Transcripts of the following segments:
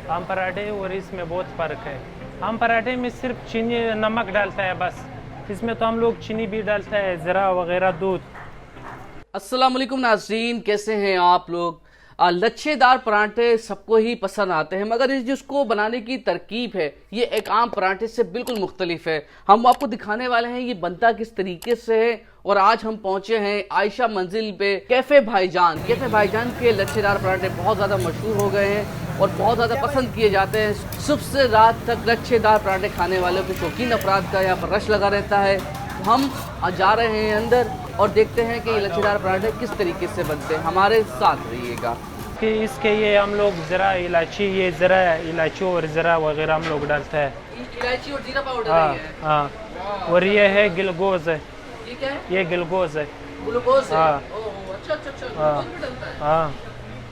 आम पराठे और इसमें बहुत फ़र्क है। आम पराठे में सिर्फ चीनी नमक डालता है बस, इसमें तो हम लोग चीनी भी डालता है, ज़रा वगैरह दूध। अस्सलाम वालेकुम नाज़रीन, कैसे हैं आप लोग। लच्छेदार पराठे सबको ही पसंद आते हैं, मगर इस जिसको बनाने की तरकीब है ये एक आम पराठे से बिल्कुल मुख्तलिफ है। हम आपको दिखाने वाले हैं ये बनता किस तरीके से है। और आज हम पहुंचे हैं आयशा मंजिल पे कैफ़े भाईजान। कैफ़े भाईजान के लच्छेदार पराठे बहुत ज़्यादा मशहूर हो गए हैं और बहुत ज़्यादा पसंद किए जाते हैं। सुबह से रात तक लच्छेदार पराठे खाने वालों के शौकीन अफराद का यहाँ पर रश लगा रहता है। हम जा रहे हैं अंदर और देखते हैं कि ये लच्छेदार पराठे किस तरीके से बनते हैं। हमारे साथ रहिएगा। कि इसके ये हम लोग ज़रा इलायची, ये ज़रा इलायची और ज़रा वगैरह हम लोग डालते हैं। इलायची और जीरा पाउडर हाँ है। हाँ। और ये है गिलगोज़ है, ये क्या है? ये गिलगोज़ है। ग्लूकोज है। हाँ। ओह, अच्छा अच्छा अच्छा, हाँ। ग्लूकोज भी डलता है। हाँ।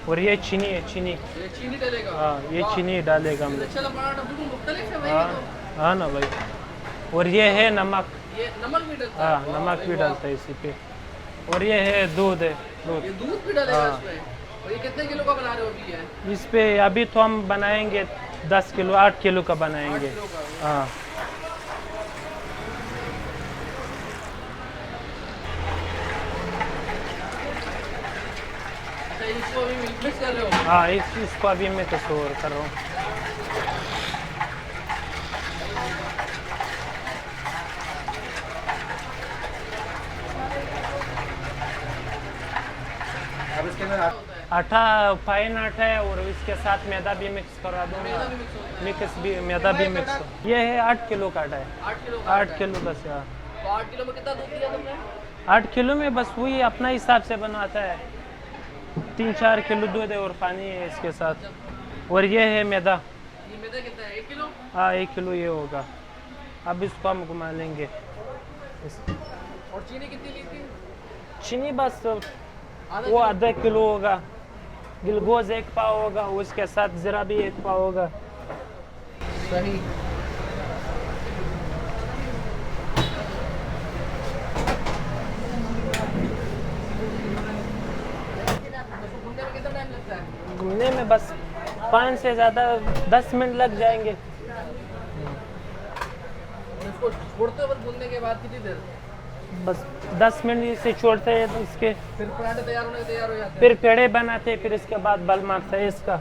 और ये चीनी है, चीनी। ये चीनी डलेगा। हाँ, ये चीनी डालेगा हम लोग। लच्छा पराठा बिल्कुल मुख्तलिफ है भाई। ये हाँ तो। हाँ ना भाई। और ये है नमक। ये नमक भी डलता है। हाँ, वाह नमक भाई भी वाह। डालता है इसी पे। और ये है दूध है, ये दूध। दूध भी डलेगा हाँ। इसमें। और ये कितने किलो का बना रहे हो अभी है? इस पे अभी तो हम बनाएंगे 10 किलो, 8 किलो का बनाएंगे। 8 किलो का। हाँ। अच्छा, इसको अभी मिक्स कर रहे हो? हाँ, इसको अभी मैं तो शोर कर रहा हूँ। अब इसके अंदर आटा, फाइन आटा है और इसके साथ मैदा भी मिक्स करा दूंगा। मैदा भी मिक्स होता है। मिक्स भी, मैदा भी मिक्स। ये है 8 किलो का आटा है। 8 किलो का 8 किलो का से। हाँ। तो 8 किलो में कितना दूध दिया तुमने? 8 किलो में बस वही अपना हिसाब से बनवाता है। 3-4 किलो दूध है और पानी है इसके साथ। और ये है मैदा। ये मैदा कितना है? 1 किलो? हाँ, 1 किलो ये होगा। अब इसको हम घुमा लेंगे। और चीनी कितनी ली थी? चीनी बस आधा वो आधा किलो होगा। गिलगोज 1 पाव होगा, उसके साथ ज़रा भी 1 पाव होगा। सही। भूनने में कितना टाइम लगता है? घूमने में बस 5 से ज़्यादा 10 मिनट लग जाएंगे। और इसको छोड़ते हो बस भूनने के बाद कितनी देर? बस 10 मिनट से छोड़ते हैं तो इसके फिर पराठे तैयार होने के तैयार हो जाते हैं। फिर पेड़े बनाते हैं, फिर इसके बाद बल मारते हैं इसका।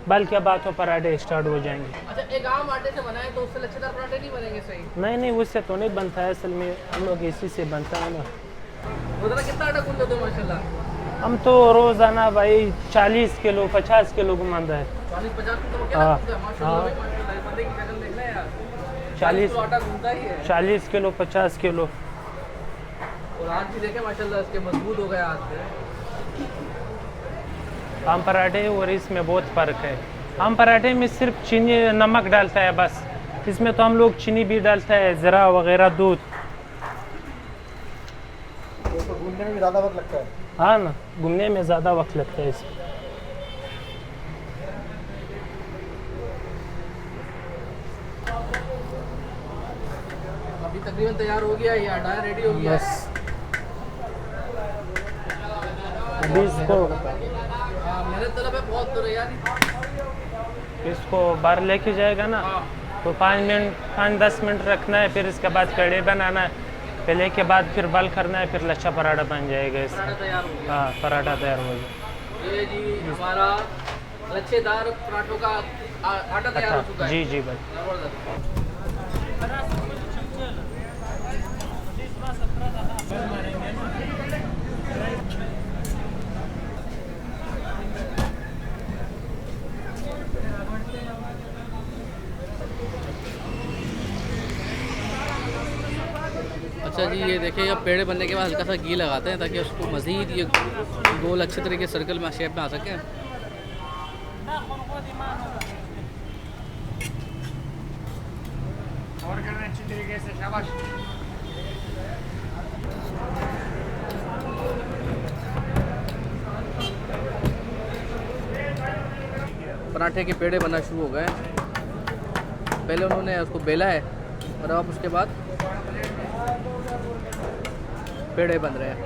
बल के बाद तो पराठे स्टार्ट हो जाएंगे। अच्छा, एक आम आटे से बनाए तो उससे लच्छेदार पराठे नहीं बनेंगे सही? नहीं नहीं, उससे तो नहीं बनता है, असल में हम लोग इसी से बनता है ना। रोजाना कितना आटा गूंथ लेते हो माशाल्लाह? हम तो रोज़ाना भाई 40 किलो 50 किलो घुमाता है। 40-50 किलो क्या हाँ। गूंथता है? माशाल्लाह हाँ। भाई माशाल्लाह, इस बंदे की शक्ल देखना है यार। 40 किलो आटा गूंथता ही है। 40 किलो 50 किलो। और आज भी देखे माशाल्लाह इसके मजबूत हो गया आज से। आम पराठे और इसमें बहुत फ़र्क है। आम पराठे में सिर्फ चीनी नमक डालता है बस, इसमें तो हम लोग चीनी भी डालता है, ज़रा वगैरह दूध। तो भूनने में भी ज़्यादा वक्त लगता है। हाँ ना, घूमने में ज़्यादा वक्त लगता है इसमें। अभी तकरीबन तैयार हो गया, ये आटा रेडी हो गया है। बस अभी इसको हाँ, मेरे तरफ है बहुत तो यार। इसको बाहर लेके जाएगा ना, हाँ। तो 5-10 मिनट रखना है, फिर इसके बाद कड़े बनाना है, पहले के बाद फिर बल करना है, फिर लच्छा पराठा बन जाएगा इसका। पराठा तैयार हो गया। हाँ, पराठा तैयार हो गया। ये जी हमारा लच्छेदार पराठों का आटा तैयार हो चुका है। जी जी भाई। जबरदस्त। अच्छा जी, ये देखिए अब पेड़े बनने के बाद हल्का सा घी लगाते हैं ताकि उसको मज़ीद ये गोल अच्छे तरीके सर्कल में शेप में आ सके। और करना अच्छी तरीके से, शाबाश। पराठे के पेड़े बनना शुरू हो गए। पहले उन्होंने उसको बेला है और अब उसके बाद पेड़े बन रहे हैं।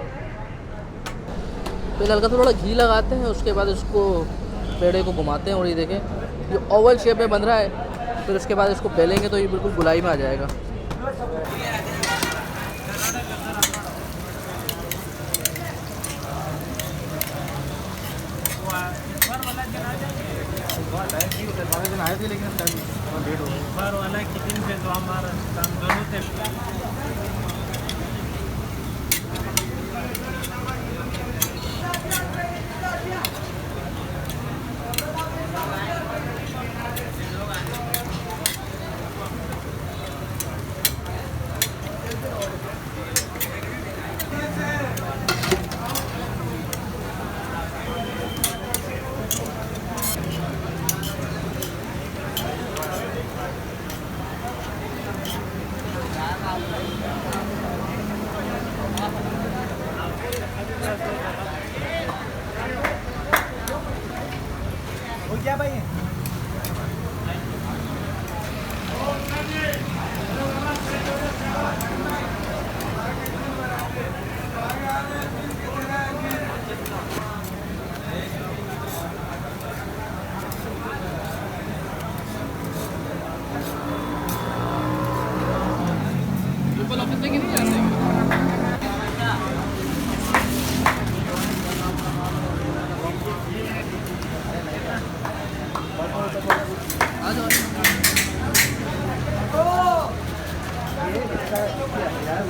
पहले हल्का थोड़ा घी लगाते हैं, उसके बाद उसको पेड़े को घुमाते हैं और ये देखें ये ओवल शेप में बन रहा है, फिर उसके बाद इसको बेलेंगे तो ये बिल्कुल गुलाई में आ जाएगा। आए थे लेकिन लेट हो गया। बार वाला किचन पे तो हमारा काम दोनों थे। हो क्या भाई? ट्रिपल ऑफिस लेके नहीं जाते? आ जाओ। ये इसका यार